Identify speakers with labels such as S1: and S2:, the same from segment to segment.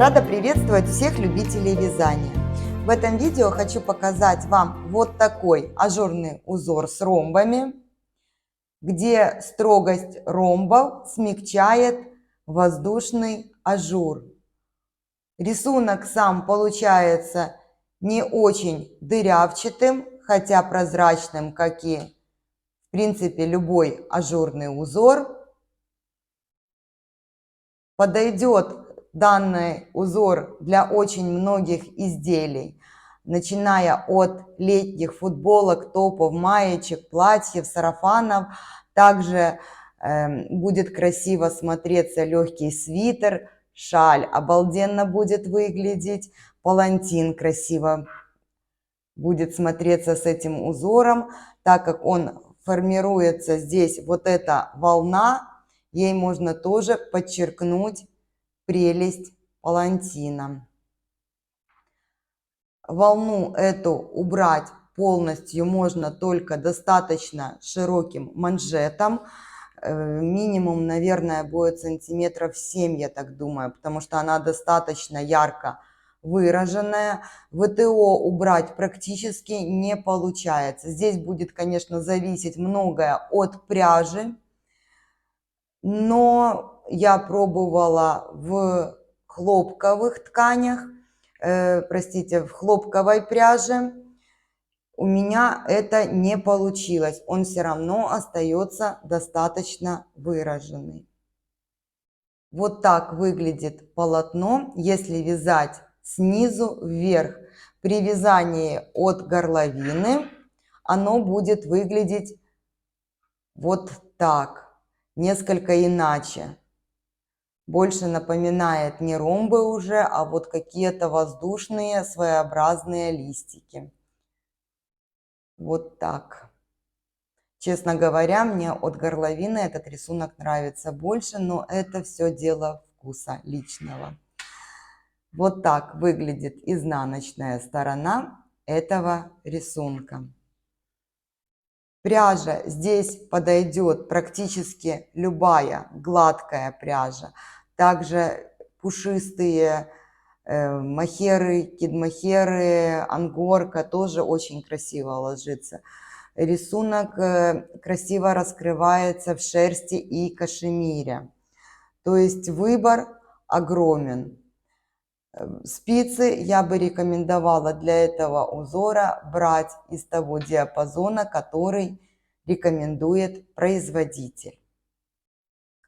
S1: Рада приветствовать всех любителей вязания. В этом видео хочу показать вам вот такой ажурный узор с ромбами, где строгость ромбов смягчает воздушный ажур. Рисунок сам получается не очень дырявчатым, хотя прозрачным, как и в принципе любой ажурный узор. Подойдет данный узор для очень многих изделий, начиная от летних футболок, топов, маечек, платьев, сарафанов. Также будет красиво смотреться легкий свитер, шаль обалденно будет выглядеть, палантин красиво будет смотреться с этим узором, так как он формируется здесь, вот эта волна, ей можно тоже подчеркнуть прелесть палантина. Волну эту убрать полностью можно только достаточно широким манжетом. Минимум, наверное, будет сантиметров 7, я так думаю, потому что она достаточно ярко выраженная. ВТО убрать практически не получается. Здесь будет, конечно, зависеть многое от пряжи, но я пробовала в хлопковых тканях, в хлопковой пряже. У меня это не получилось. Он все равно остается достаточно выраженный. Вот так выглядит полотно, если вязать снизу вверх. При вязании от горловины оно будет выглядеть вот так, несколько иначе. Больше напоминает не ромбы уже, а вот какие-то воздушные своеобразные листики. Вот так. Честно говоря, мне от горловины этот рисунок нравится больше, но это все дело вкуса личного. Вот так выглядит изнаночная сторона этого рисунка. Пряжа здесь подойдет практически любая гладкая пряжа. Также пушистые мохеры, кидмохеры, ангорка тоже очень красиво ложится. Рисунок красиво раскрывается в шерсти и кашемире. То есть выбор огромен. Спицы я бы рекомендовала для этого узора брать из того диапазона, который рекомендует производитель.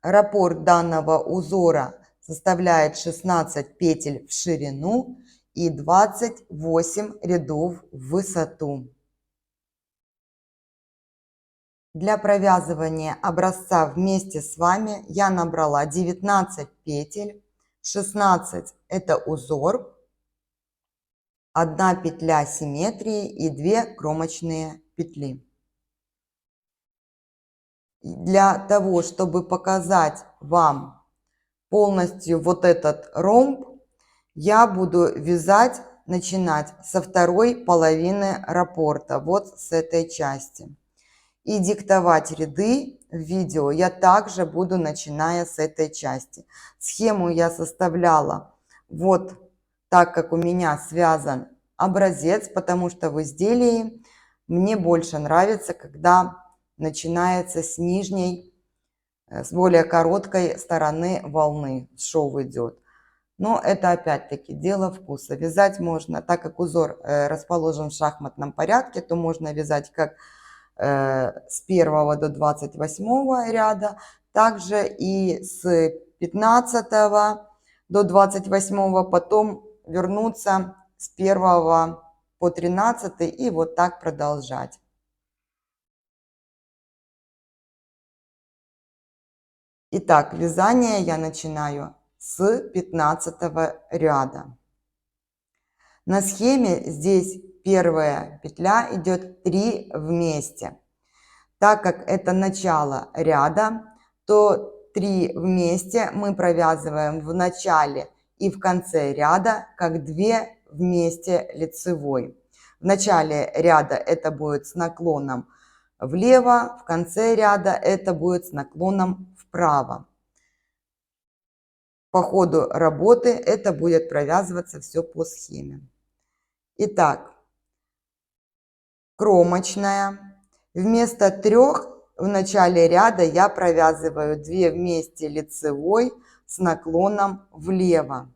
S1: Раппорт данного узора составляет 16 петель в ширину и 28 рядов в высоту. Для провязывания образца вместе с вами я набрала 19 петель, 16 это узор, 1 петля симметрии и 2 кромочные петли. Для того, чтобы показать вам полностью вот этот ромб, я буду вязать, начинать со второй половины раппорта, вот с этой части. И диктовать ряды в видео я также буду, начиная с этой части. Схему я составляла вот так, как у меня связан образец, потому что в изделии мне больше нравится, когда начинается с нижней, с более короткой стороны волны, шов идет. Но это опять-таки дело вкуса. Вязать можно, так как узор расположен в шахматном порядке, то можно вязать как с 1 до 28 ряда, также и с 15 до 28, потом вернуться с 1 по 13 и вот так продолжать. Итак, вязание я начинаю с 15 ряда. На схеме здесь первая петля идет 3 вместе. Так как это начало ряда, то 3 вместе мы провязываем в начале и в конце ряда, как 2 вместе лицевой. В начале ряда это будет с наклоном влево, в конце ряда это будет с наклоном вправо. по ходу работы это будет провязываться все по схеме. Итак, кромочная. Вместо 3 в начале ряда я провязываю 2 вместе лицевой с наклоном влево.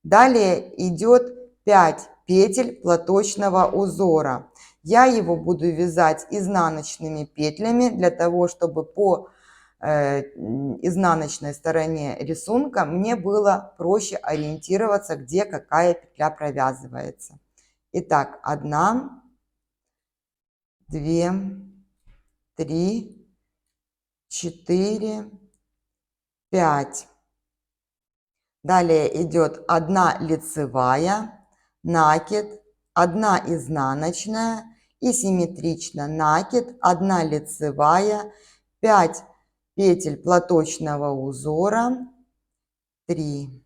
S1: Далее идет 5 петель платочного узора. Я его буду вязать изнаночными петлями для того, чтобы по изнаночной стороне рисунка мне было проще ориентироваться, где какая петля провязывается. Итак, 1, 2, 3, 4, 5. Далее идет 1 лицевая, накид, 1 изнаночная и симметрично накид, 1 лицевая, 5 петель платочного узора, 3,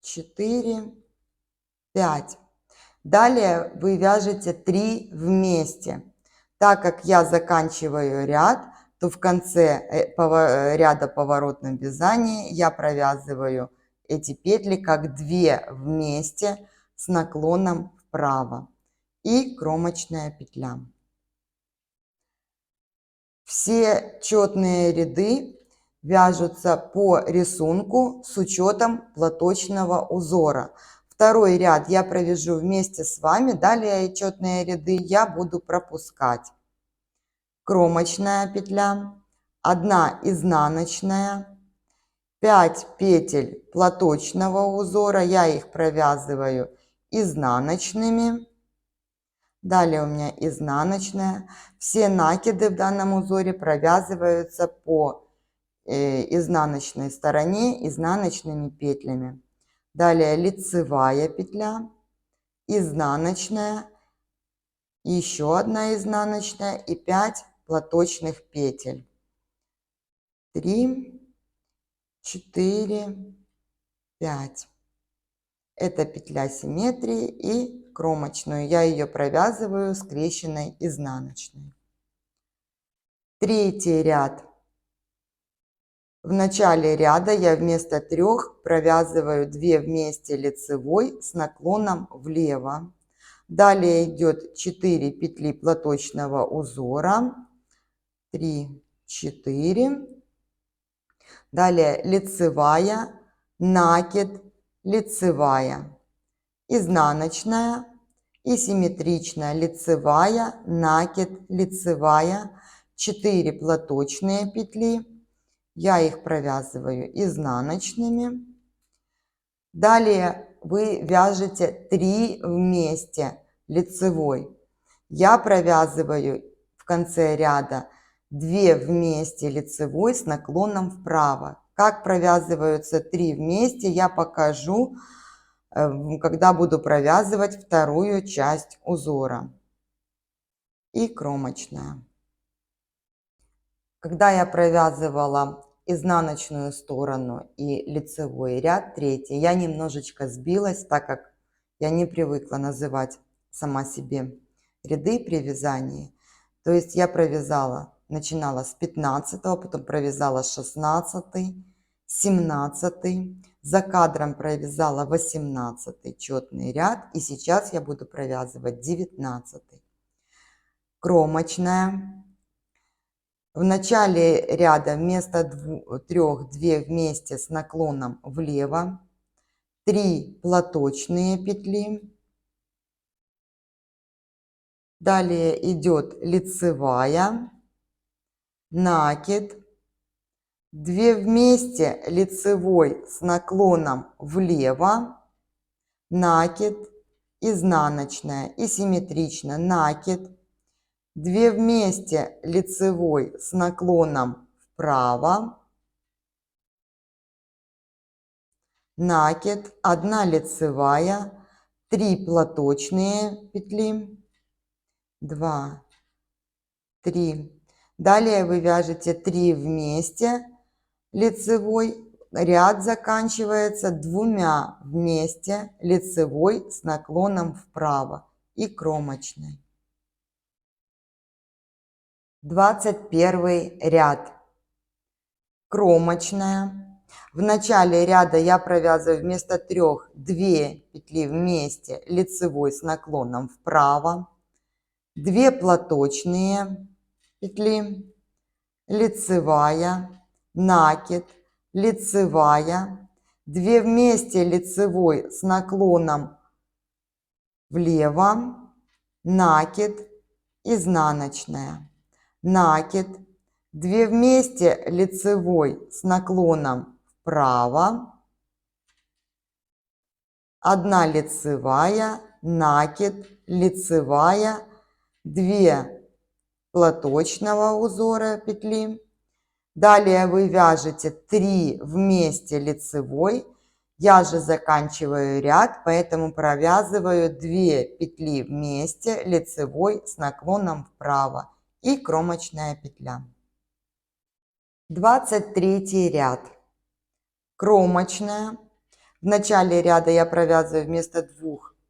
S1: 4, 5. Далее вы вяжете 3 вместе. Так как я заканчиваю ряд, то в конце ряда поворотном вязании я провязываю эти петли как 2 вместе с наклоном вправо и кромочная петля. Все четные ряды вяжутся по рисунку с учетом платочного узора. Второй ряд я провяжу вместе с вами, далее четные ряды я буду пропускать. Кромочная петля, 1 изнаночная, 5 петель платочного узора, я их провязываю изнаночными. Далее у меня изнаночная. Все накиды в данном узоре провязываются по изнаночной стороне изнаночными петлями. Далее лицевая петля, изнаночная, еще 1 изнаночная и 5 платочных петель. 3, 4, 5. Это петля симметрии и кромочную. Я ее провязываю скрещенной изнаночной. Третий ряд. В начале ряда я вместо 3 провязываю 2 вместе лицевой с наклоном влево. Далее идет 4 петли платочного узора. 3, 4. Далее лицевая, накид, лицевая, изнаночная и симметричная лицевая, накид, лицевая, 4 платочные петли. Я их провязываю изнаночными. Далее вы вяжете 3 вместе лицевой. Я провязываю в конце ряда 2 вместе лицевой с наклоном вправо. Как провязываются 3 вместе, я покажу, когда буду провязывать вторую часть узора. И кромочная. Когда я провязывала изнаночную сторону и лицевой ряд, третий, я немножечко сбилась, так как я не привыкла называть сама себе ряды при вязании. То есть я провязала, начинала с 15-го, потом провязала 16-й, 17-й, за кадром провязала 18-й четный ряд, и сейчас я буду провязывать 19-й. Кромочная. В начале ряда вместо 3 2 вместе с наклоном влево, 3 платочные петли. Далее идет лицевая, накид, 2 вместе лицевой с наклоном влево, накид, изнаночная и симметрично накид, 2 вместе лицевой с наклоном вправо, накид, 1 лицевая, 3 платочные петли, 2, 3. Далее вы вяжете 3 вместе лицевой, ряд заканчивается 2 вместе лицевой с наклоном вправо и кромочной. 21 ряд. Кромочная. В начале ряда я провязываю вместо 3 2 петли вместе лицевой с наклоном вправо, 2 платочные петли, лицевая, накид, лицевая, 2 вместе лицевой с наклоном влево, накид, изнаночная, накид, 2 вместе лицевой с наклоном вправо, 1 лицевая, накид, лицевая, 2 платочного узора петли. Далее вы вяжете 3 вместе лицевой. Я же заканчиваю ряд, поэтому провязываю 2 петли вместе лицевой с наклоном вправо и кромочная петля. 23 ряд. Кромочная. В начале ряда я провязываю вместо 3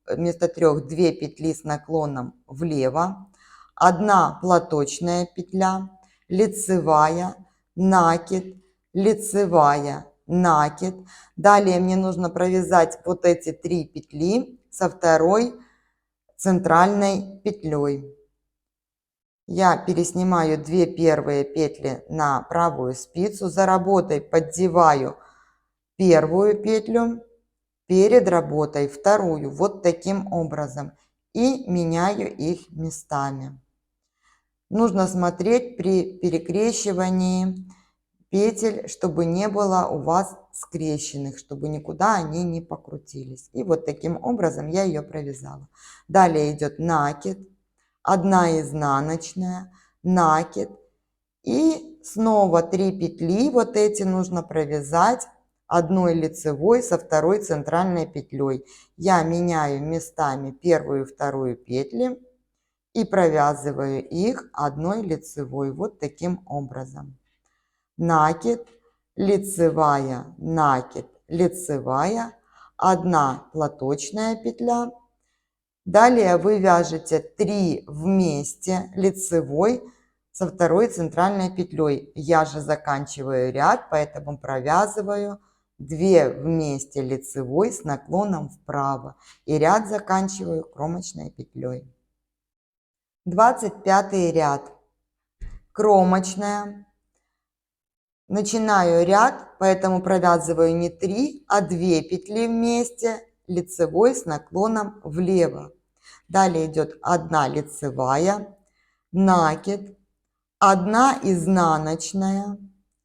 S1: 2 петли с наклоном влево, 1 платочная петля, лицевая, накид, лицевая, накид. Далее мне нужно провязать вот эти 3 петли со второй центральной петлей. Я переснимаю 2 первые петли на правую спицу, за работой поддеваю первую петлю, перед работой вторую, вот таким образом, и меняю их местами. Нужно смотреть при перекрещивании петель, чтобы не было у вас скрещенных, чтобы никуда они не покрутились. И вот таким образом я ее провязала. Далее идет накид, 1 изнаночная, накид, и снова 3 петли, вот эти нужно провязать 1 лицевой со второй центральной петлей. Я меняю местами первую и вторую петли и провязываю их 1 лицевой, вот таким образом. Накид, лицевая, накид, лицевая, 1 платочная петля. Далее вы вяжете 3 вместе лицевой со второй центральной петлей. Я же заканчиваю ряд, поэтому провязываю 2 вместе лицевой с наклоном вправо. И ряд заканчиваю кромочной петлей. 25 ряд. Кромочная. Начинаю ряд, поэтому провязываю не 3, а 2 петли вместе лицевой с наклоном влево. Далее идет 1 лицевая, накид, 1 изнаночная,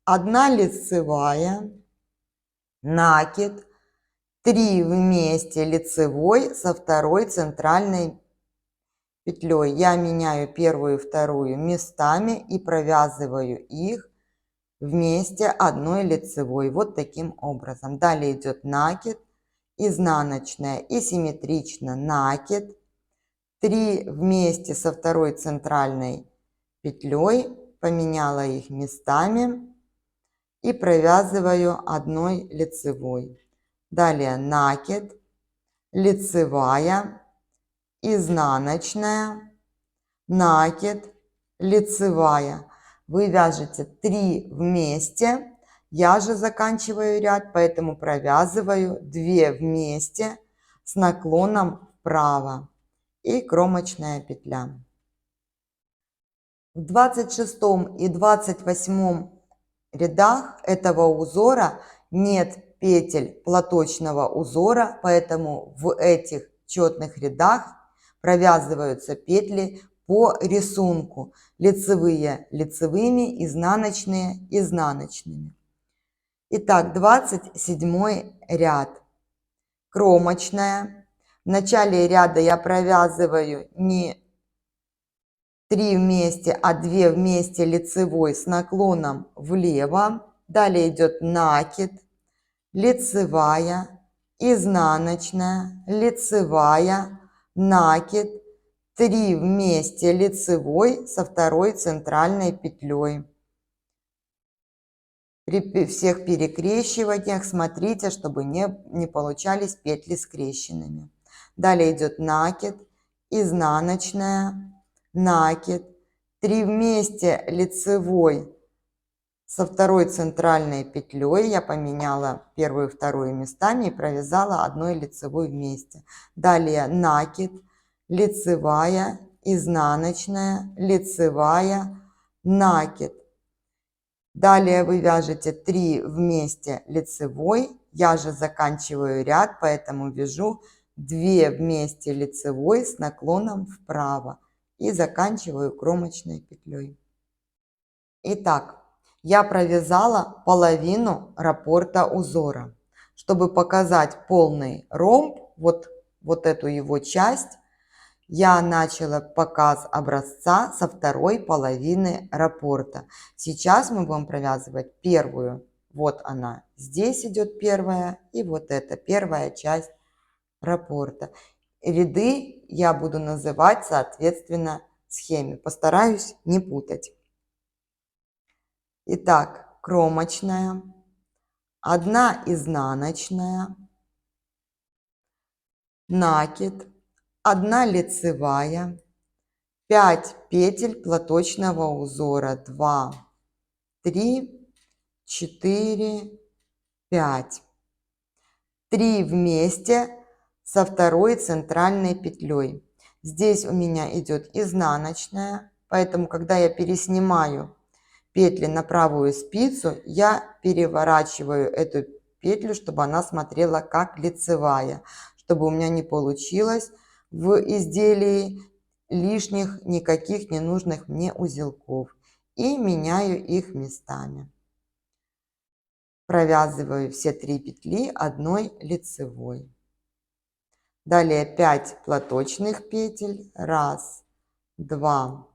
S1: 1 лицевая, накид, 3 вместе лицевой со второй центральной петлей. Я меняю первую и вторую местами и провязываю их вместе 1 лицевой, вот таким образом. Далее идет накид, изнаночная и симметрично накид, 3 вместе со второй центральной петлей, поменяла их местами и провязываю 1 лицевой. Далее накид, лицевая, изнаночная, накид, лицевая. Вы вяжете 3 вместе, я же заканчиваю ряд, поэтому провязываю 2 вместе с наклоном вправо и кромочная петля. В 26 и 28 рядах этого узора нет петель платочного узора, поэтому в этих четных рядах провязываются петли по рисунку. Лицевые лицевыми, изнаночные изнаночными. Итак, 27 ряд. Кромочная. В начале ряда я провязываю не 3 вместе, а 2 вместе лицевой с наклоном влево. Далее идет накид, лицевая, изнаночная, лицевая, накид, 3 вместе лицевой со второй центральной петлей. При всех перекрещиваниях смотрите, чтобы не получались петли скрещенными. Далее идет накид, изнаночная, накид, 3 вместе лицевой Со второй центральной петлей я поменяла первую и вторую местами и провязала одной лицевой вместе. Далее накид, лицевая, изнаночная, лицевая, накид. Далее вы вяжете 3 вместе лицевой, я же заканчиваю ряд, поэтому вяжу 2 вместе лицевой с наклоном вправо и заканчиваю кромочной петлей. Итак, я провязала половину раппорта узора. Чтобы показать полный ромб, вот эту его часть, я начала показ образца со второй половины раппорта. Сейчас мы будем провязывать первую. Вот она, здесь идет первая, и вот эта первая часть раппорта. Ряды я буду называть соответственно схеме. Постараюсь не путать. Итак, кромочная, 1 изнаночная, накид, 1 лицевая, 5 петель платочного узора, 2, 3, 4, 5. 3 вместе со второй центральной петлей. Здесь у меня идет изнаночная, поэтому когда я переснимаю петли на правую спицу, я переворачиваю эту петлю, чтобы она смотрела как лицевая, чтобы у меня не получилось в изделии лишних никаких ненужных мне узелков. И меняю их местами. Провязываю все 3 петли одной лицевой. Далее 5 платочных петель. 1, 2,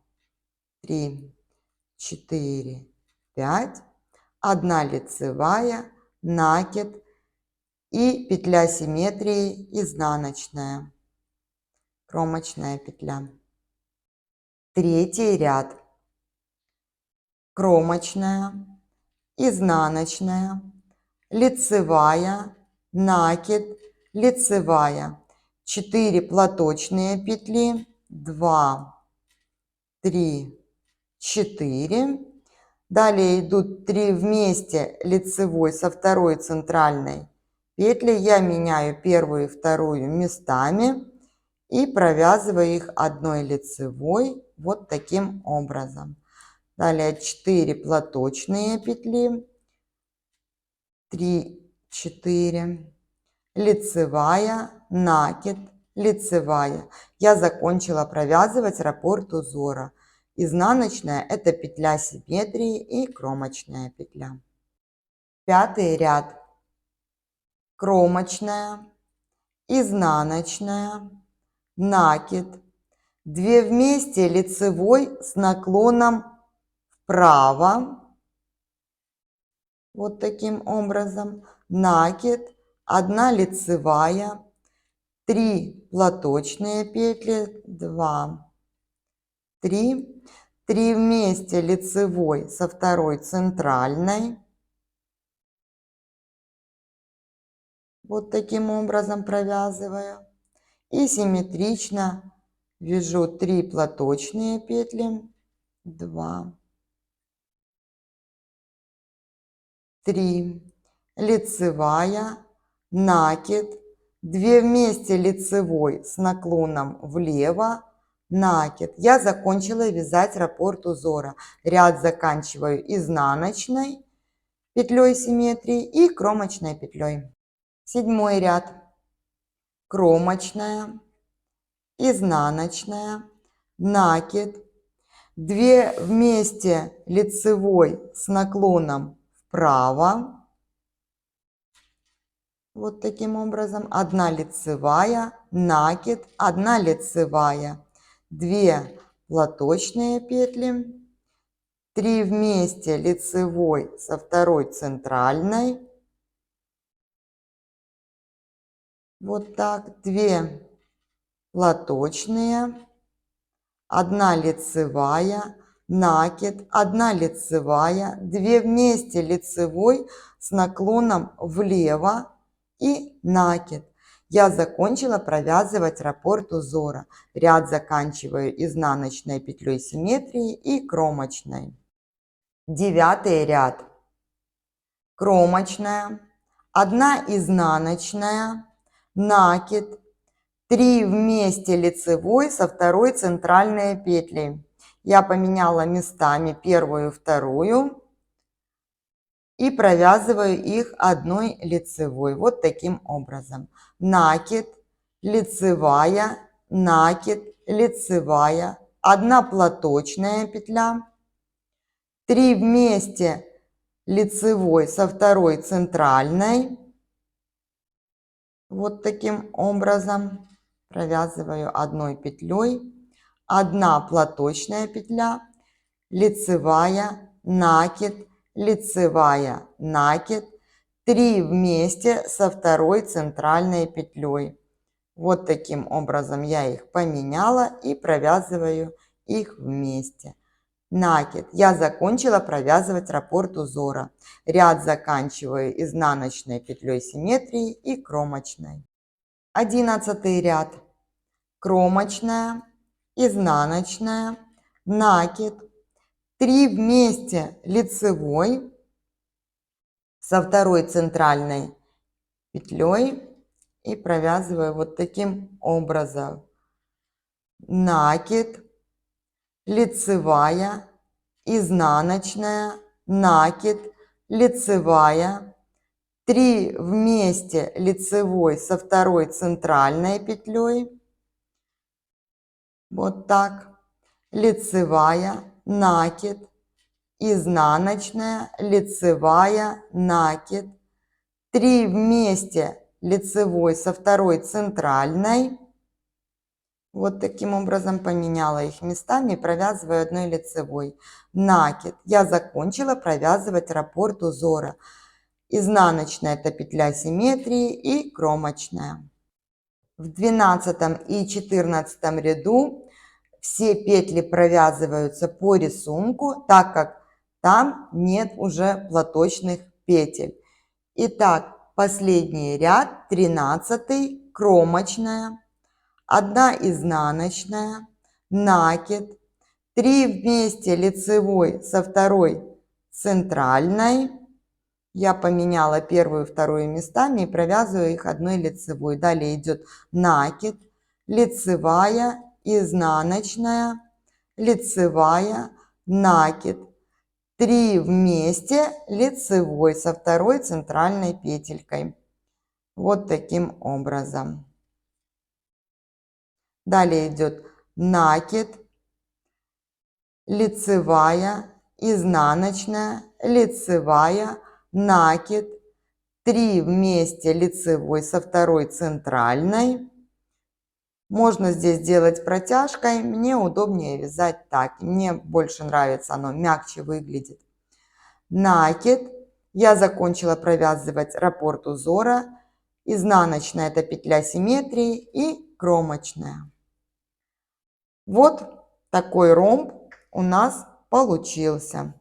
S1: 3, 4, 5. 1 лицевая, накид и петля симметрии изнаночная. Кромочная петля. Третий ряд. Кромочная, изнаночная, лицевая, накид, лицевая. 4 платочные петли. 2, 3, 4. Далее идут 3 вместе лицевой со второй центральной петли. Я меняю первую и вторую местами и провязываю их одной лицевой вот таким образом. Далее 4 платочные петли, 3, 4, лицевая, накид, лицевая. Я закончила провязывать раппорт узора. Изнаночная – это петля симметрии и кромочная петля. Пятый ряд. Кромочная, изнаночная, накид, 2 вместе лицевой с наклоном вправо. Вот таким образом. Накид, 1 лицевая, 3 платочные петли, 2, 3, 3 вместе лицевой со второй центральной. Вот таким образом провязываю. И симметрично вяжу 3 платочные петли, 2, 3, лицевая, накид, 2 вместе лицевой с наклоном влево, накид. Я закончила вязать раппорт узора. Ряд заканчиваю изнаночной петлей симметрии и кромочной петлей. Седьмой ряд. Кромочная, изнаночная, накид, 2 вместе лицевой с наклоном вправо. Вот таким образом. 1 лицевая, накид, 1 лицевая, 2 платочные петли, 3 вместе лицевой со второй центральной. Вот так. 2 платочные, 1 лицевая, накид, 1 лицевая, 2 вместе лицевой с наклоном влево и накид. Я закончила провязывать раппорт узора. Ряд заканчиваю изнаночной петлей симметрии и кромочной. Девятый ряд. кромочная, 1 изнаночная, накид, 3 вместе лицевой со второй центральной петлей. Я поменяла местами первую и вторую и провязываю их одной лицевой. Вот таким образом. Накид, лицевая, накид, лицевая, 1 платочная петля, 3 вместе лицевой со второй центральной. Вот таким образом провязываю одной петлей, 1 платочная петля, лицевая, накид, лицевая, накид, 3 вместе со второй центральной петлей. Вот таким образом я их поменяла и провязываю их вместе. Накид. Я закончила провязывать раппорт узора. Ряд заканчиваю изнаночной петлей симметрии и кромочной. 11 ряд. Кромочная, изнаночная, накид, 3 вместе лицевой со второй центральной петлей и провязываю вот таким образом. Накид, лицевая, изнаночная, накид, лицевая, 3 вместе лицевой со второй центральной петлей. Вот так. Лицевая, накид, изнаночная, лицевая, накид, 3 вместе лицевой со второй центральной. Вот таким образом поменяла их местами и провязываю одной лицевой. Накид. Я закончила провязывать раппорт узора. Изнаночная — это петля симметрии и кромочная. В 12 и 14 ряду все петли провязываются по рисунку, так как там нет уже платочных петель. Итак, последний ряд, 13, кромочная, 1 изнаночная, накид, 3 вместе лицевой со второй центральной. Я поменяла первую и вторую местами и провязываю их одной лицевой. Далее идет накид, лицевая, изнаночная, лицевая, накид, 3 вместе лицевой со второй центральной петелькой. Вот таким образом. Далее идет накид, лицевая, изнаночная, лицевая, накид, 3 вместе лицевой со второй центральной. Можно здесь делать протяжкой, мне удобнее вязать так, мне больше нравится, оно мягче выглядит. Накид, я закончила провязывать раппорт узора, изнаночная — это петля симметрии и кромочная. Вот такой ромб у нас получился.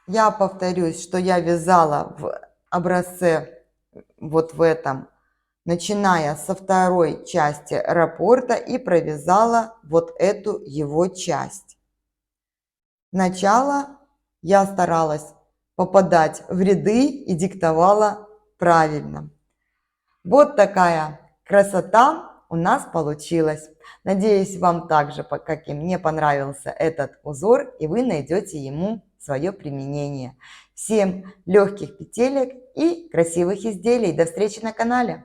S1: Я повторюсь, что я вязала в образце вот в этом, начиная со второй части раппорта и провязала вот эту его часть. Сначала я старалась попадать в ряды и диктовала правильно. Вот такая красота у нас получилась. Надеюсь, вам также, как и мне, понравился этот узор, и вы найдете ему свое применение. Всем легких петелек и красивых изделий. До встречи на канале!